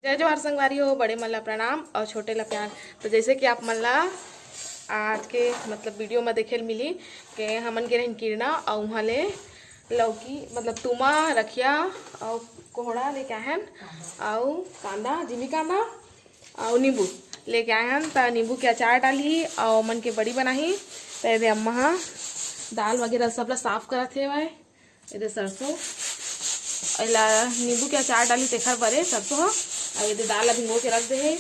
जय जवाहर संगवारी हो, बड़े मल्ला प्रणाम और छोटे ला प्यार। तो जैसे कि आप मल्ला आज के मतलब वीडियो में देखे मिली कि हमन के रहन किरना और वहाँ ले लौकी मतलब तुमा रखिया और कोहड़ा लेके आए हैं और कांदा जिमी कांदा और नींबू लेके आए हैं। तो नींबू के अचार डाली और मन के बड़ी बनाही। तो ये अम्मा दाल वगैरह सब ला साफ करा थे भाई। ये सरसों अला नींबू के अचार डाली तेखर बरे सरसों ह और ये दाल भिंगो के रख दे है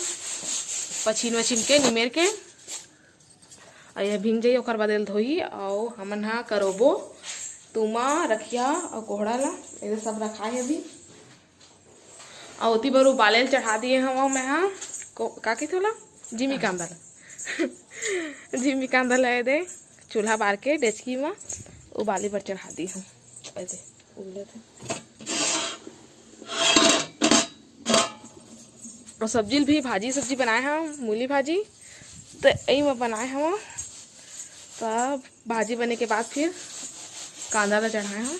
पछीन वछीन के निमेर के और यह भिंग जाइए और बदल धोई और हमन हाँ करोबो तुमा रखिया और कोहड़ा ला ये सब रखा है अभी। और उती बार उबाले चढ़ा दिए हम मैं हाँ का कहते होला जिमी कांदा ला जिमी कांदा ला दे चूल्हा बार के डेचकी में उबाली पर चढ़ा दी हूँ। ऐसे उबले थे और सब्जी भी भाजी सब्जी बनाए हैं मूली भाजी। तो यही में बनाए हम तब भाजी बने के बाद फिर कांदा ला चढ़ाए हैं।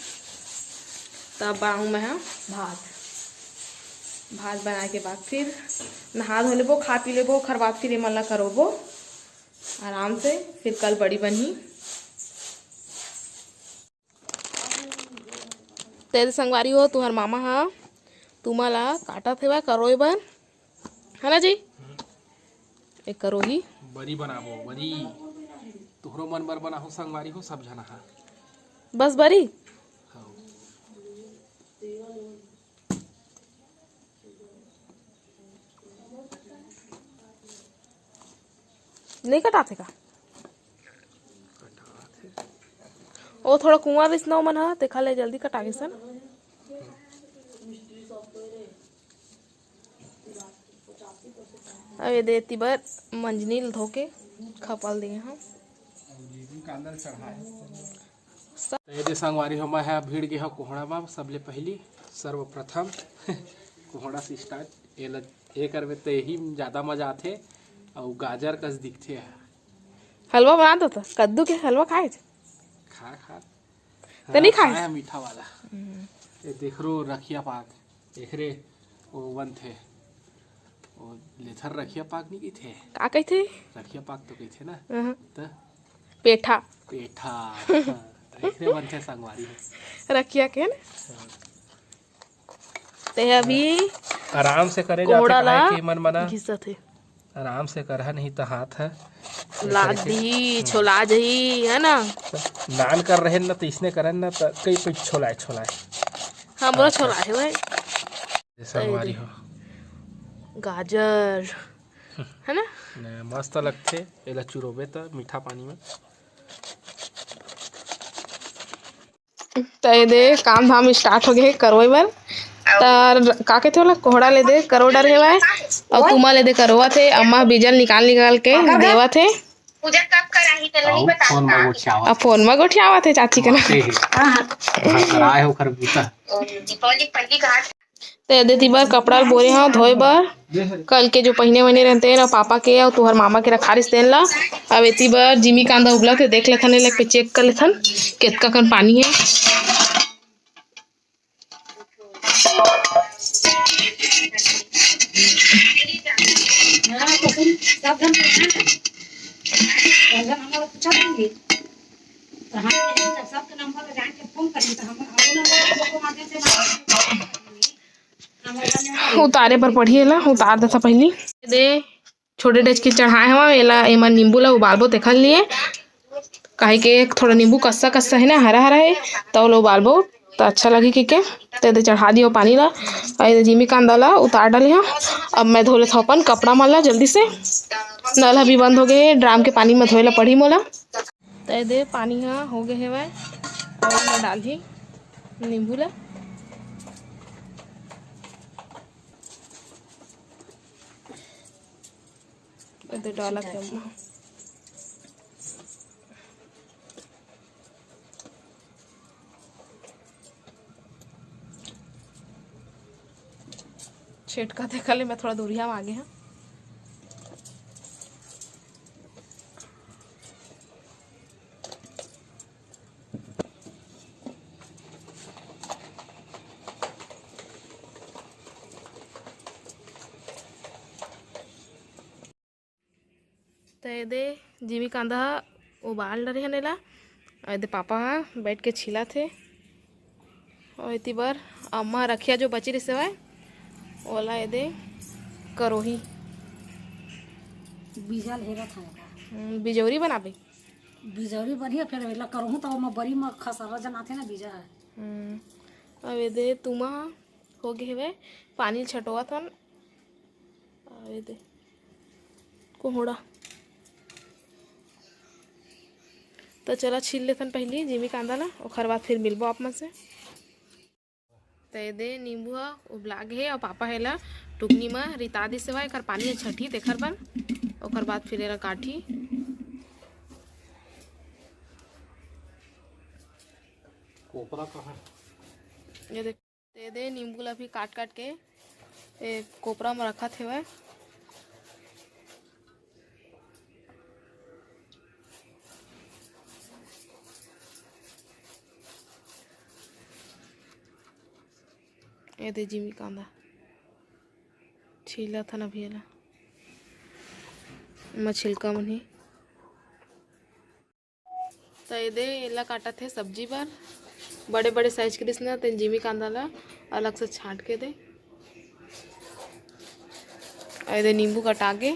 तब बनाऊँ मैं भात भात बनाए के बाद फिर नहा धो लेबो खा पी लेबो खर बाद फिर मल्ला करोबो आराम से। फिर कल बड़ी बनी तेरे संगवारी हो तुहर मामा हाँ तुम्हारा काटा थे करोई बर है ना जी। एक करो ही बड़ी बनाबो बड़ी तुहरो मन बर बनाहो संगवारी हो सब जना हा बस बरी नहीं कटाते का वो थोड़ा कुआं बिसना मन हा ते खाले जल्दी कटा के सन। अब ये देती बार मंजनील धो के खपाल दिए हम ये संगवारी हो मैं है भीड़ गया कोहड़ा बाब सबले पहली सर्वप्रथम कोहड़ा से स्टार्ट ये करवे तो यही ज़्यादा मजा आते और गाजर कस दिखते है। हलवा बना दो तो कद्दू के हलवा खाए खा खा तो नहीं खाए मीठा वाला ये देख रो रखिया पाक एकरे वो बन थे वो लेथर रखिया पाक नहीं की थे का कही थे रखिया पाक तो कही थे ना तो पेठा पेठा एकरे बन थे संगवारी रखिया के ना ते अभी आराम से करे कोहड़ा ला जाते मन मना घिसा थे आराम से करहा नहीं तो हाथ है लाद दी छोला जही है ना नान कर रहे ना तो इसने करन ना तो कई कुछ छोलाए छोलाए हम बोला छोला है भाई संगवारी हो गाजर है ना मस्त लगते एला चुरोबे तो मीठा पानी में। तो ये दे काम धाम स्टार्ट हो गए करवाई बार तर का कहते होला कोहड़ा ले दे करो डर है भाई और तुमा ले दे करवा थे अम्मा बीजल निकाल निकाल के देवा थे पूजा कब कराही तो नहीं बता अब फोन में गोठियावा थे चाची के ना कराए हो कर बीता दीपावली पहली घाट तो दे बार कपड़ा बोरे हाँ धोए बार कल के जो पहने वहने रहते हैं ना पापा के और तुहर मामा के रखारिस तेन ला। अब एती बार जिमी कांदा उबला थे देख लेथन ले चेक कर लेथन कितना कन पानी है। उतारे पर पढ़िए ला उतार देता पहली दे छोटे डेचकी चढ़ाए हम एला एमा नींबू ला उबालबो देखल लिए काहे के थोड़ा नींबू कस्सा कस्सा है ना हरा हरा है तो लो उबालबो तो अच्छा लगे के ते चढ़ा दियो पानी ला और जिमी कांदा ला उतार डाली हाँ। अब मैं धो लेता अपन कपड़ा माला जल्दी से नल भी बंद हो गए ड्राम के पानी में धोए ला पड़ी मोला। तो दे पानी हाँ हो गए है भाई और मैं डाल ही नींबू ला डाला छेटका देखा ले मैं थोड़ा दूरिया में आगे हैं। तो ये दे जीवी कांदा उबाल रहे हनेला और दे पापा बैठ के छिला थे और इतनी बार अम्मा रखिया जो बची रही सेवाए ओला ये दे करोही बीजा हेरा था बिजौरी बनाबे बिजौरी बढ़िया फिर वेला करहूँ तो मैं बड़ी में खसरा जनाते ना बीजा है अब ये दे तुमा हो गए हुए पानी छटवा था ये दे कोहड़ा तो चला छील लेथन पहली जिमी कांदा ला और बाद फिर मिलबो आप मन से तो ये दे नींबू हा उबलाग है और पापा हेला टुकनी में रिता दी सेवा एक पानी छठी तेखर बन और बाद फिर एला काठी कोपरा कहाँ ये दे नींबू ला भी काट काट के कोपरा में रखा थे वह ये दे जिमी कांदा छीला था ना भी छिलका मन ही तो ये दे एला काटा थे सब्जी पर बड़े बड़े साइज के रिसना तेन जिमी कांदा ला अलग से छांट के दे ये दे नींबू कटा के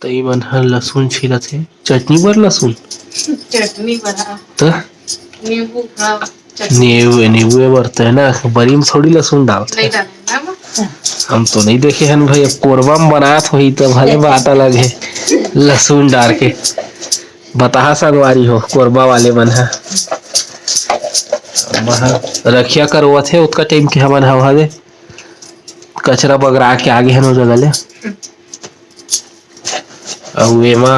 तो ये मन लहसुन छीला थे चटनी पर लहसुन चटनी बना तो नींबू नींबू बरते है ना बड़ी में थोड़ी लहसुन डाल नहीं डालना हम तो नहीं देखे हैं भाई अब कोरबा में बनात हो तो भले बात अलग है लहसुन डाल के बताहा संगवारी हो कोरबा वाले मन है रखिया करवा थे उतना टाइम के हमन हवा दे कचरा बगरा के आगे है नो जगह ले और एमा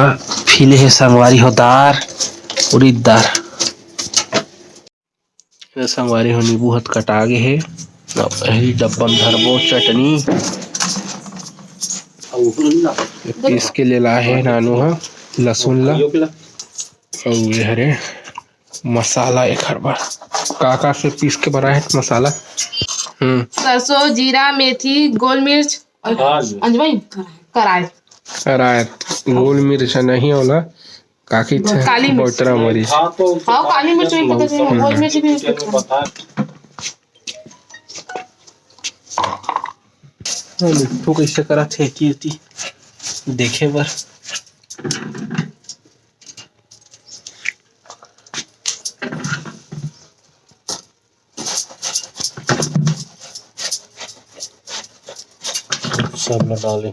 फिले है संगवारी हो दार उड़ीद दार संगवारी हो नींबू हथ कटा गे है डब्बा में धरबो चटनी पीस के ले ला है नानू हा लहसुन ला और ये हरे मसाला एक हर बार काका से पीस के बनाए मसाला सरसों जीरा मेथी गोल मिर्च अंजवाइन कराए गोल मिर्च नहीं होला काकी काली मिर्च बोतरा मरीच हाँ काली मिर्च भी पता चला गोल मिर्च भी मिट्टू कैसे करा थे कीर्ति देखे बर सब में डाले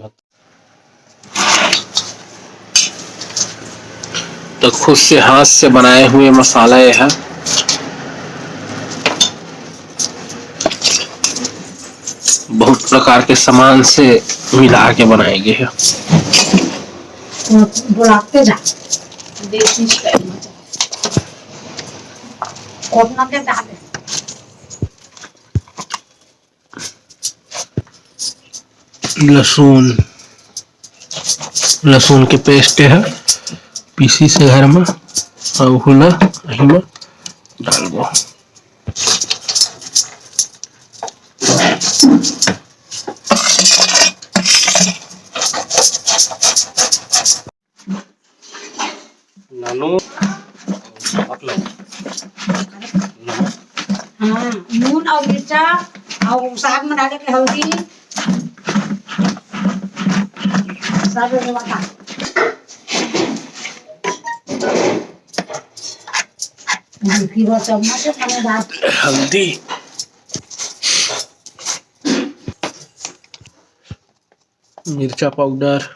तो खुद से हाथ से बनाए हुए मसाला ये है बहुत प्रकार के सामान से मिला के बनाए गए हैं बुलाते जा देसी स्टाइल में कोटना के डाले लहसुन के पेस्ट है पीसी से घर में और हुला अही में डालबो नानो हाँ नून और मिर्चा और साग में डाले के हल्दी सब बता फिर चम्मच खाने दाल हल्दी मिर्चा पाउडर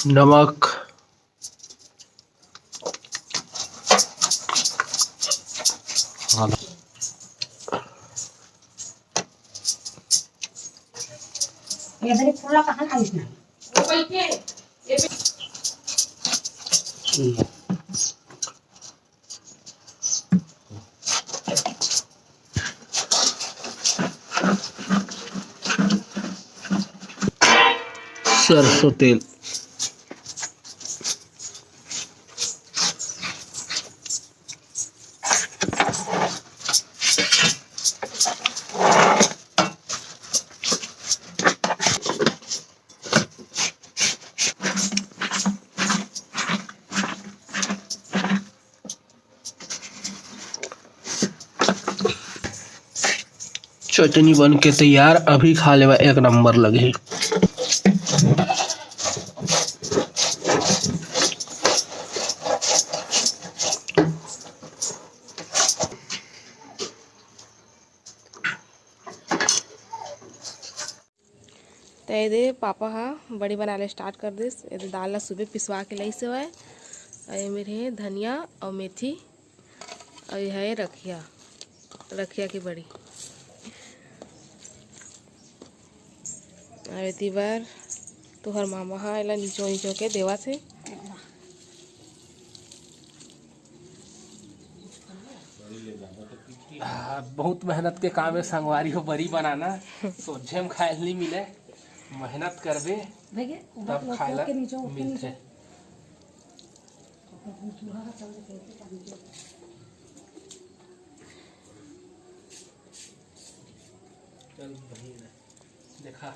नमक ये फूला कहाँ खाइस ना सरसों तेल चटनी बन के तैयार, अभी खा लेवा एक नंबर लगे। तो ये पापा हाँ बड़ी बनाने स्टार्ट कर दिस। ये दाल ला सुबह पिसवा के लाई से है। ये मेरे धनिया और मेथी और यह है रखिया की बड़ी। और इतनी बार तुहर मामा हाँ एला नीचो के देवा से। बहुत मेहनत के काम है संगवारी हो बरी बनाना। सोझे में खाए नहीं मिले, मेहनत करबे तब खाएला मिलते। देखा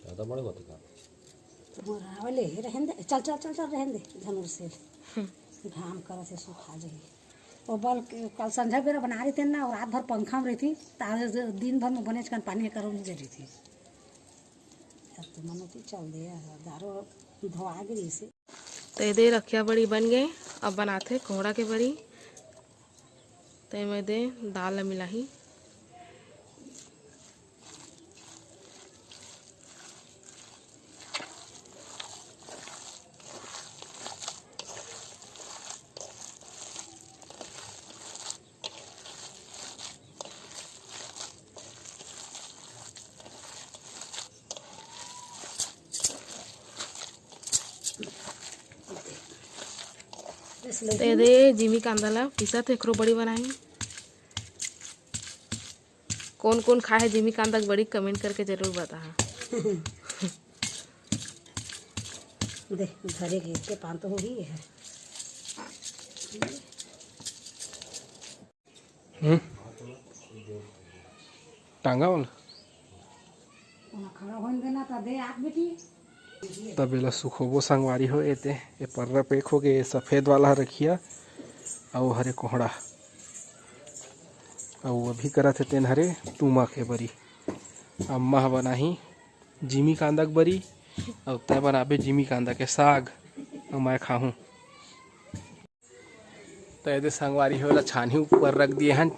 ज़्यादा बड़े होते का वाले रहन दे, चल चल चल चल रहन दे धनुर से घाम कर से सुखा जाए। और बल कल संध्या बेरा बना रही थी ना, और रात भर पंखा में रही थी, ताज दिन भर में बने पानी करो नहीं दे रही थी। अब तो मनोती चल दे दारो धोआ गई से। तो ये रखिया बड़ी बन गए। अब बनाते कोहड़ा के बड़ी। तो मैं दे दाल मिलाही। तो ये जिमी कांदा ला पिसा थे एकरो बड़ी बनाई। कौन कौन खाए है जिमी कांदा की बड़ी कमेंट करके जरूर बता। दे घरे घेर के पान तो हो ही है। टांगा वाला खड़ा होने देना तो दे आप बेटी। तब एला सुखोबो संगवारी हो। एते ये पर्रा पेक हो गए सफ़ेद वाला रखिया और हरे कोहड़ा और अभी करत है तेन हरे तुमा के बरी। अम्मा बनाही जिमी कांदा के बरी और तय बनाबे जिमी कांदा के साग और मैं खाहूँ। तो ये संगवारी हो छानी ऊपर रख दिए हैं।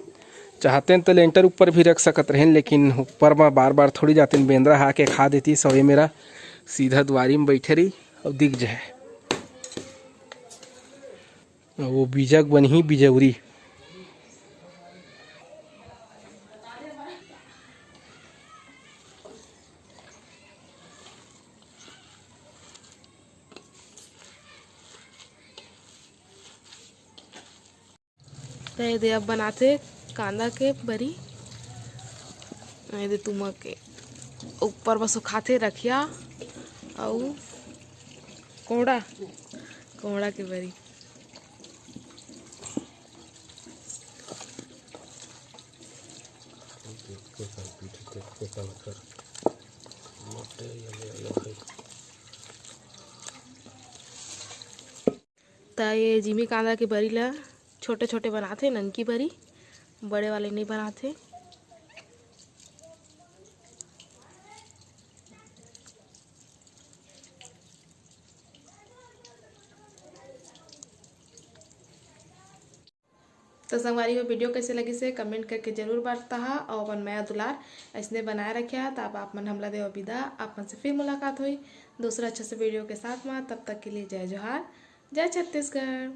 चाहते हैं तो लेंटर ऊपर भी रख सकत रहें, लेकिन ऊपर में बार बार थोड़ी जाते हैं बेंद्रा हा के खा देती। सो ये मेरा सीधा द्वारी में बैठे रही और दिख जाए। वो बीजक बनी बिजौरी। तो ये अब बनाते कांदा के बरी। ये तुम के ऊपर बस खाते रखिया और कोहड़ा के बरी। तो ये जिमी कांदा की बरी ला छोटे छोटे बनाते, ननकी बरी, बड़े वाले नहीं बनाते। तो संगवारी हो वीडियो कैसे लगी से कमेंट करके जरूर बताता है। और अपन मैं दुलार ऐसने बनाए रखे है। तब आप मन हमला देव विदा। आप मन से फिर मुलाकात हुई दूसरा अच्छे से वीडियो के साथ में। तब तक के लिए जय जोहार, जय छत्तीसगढ़।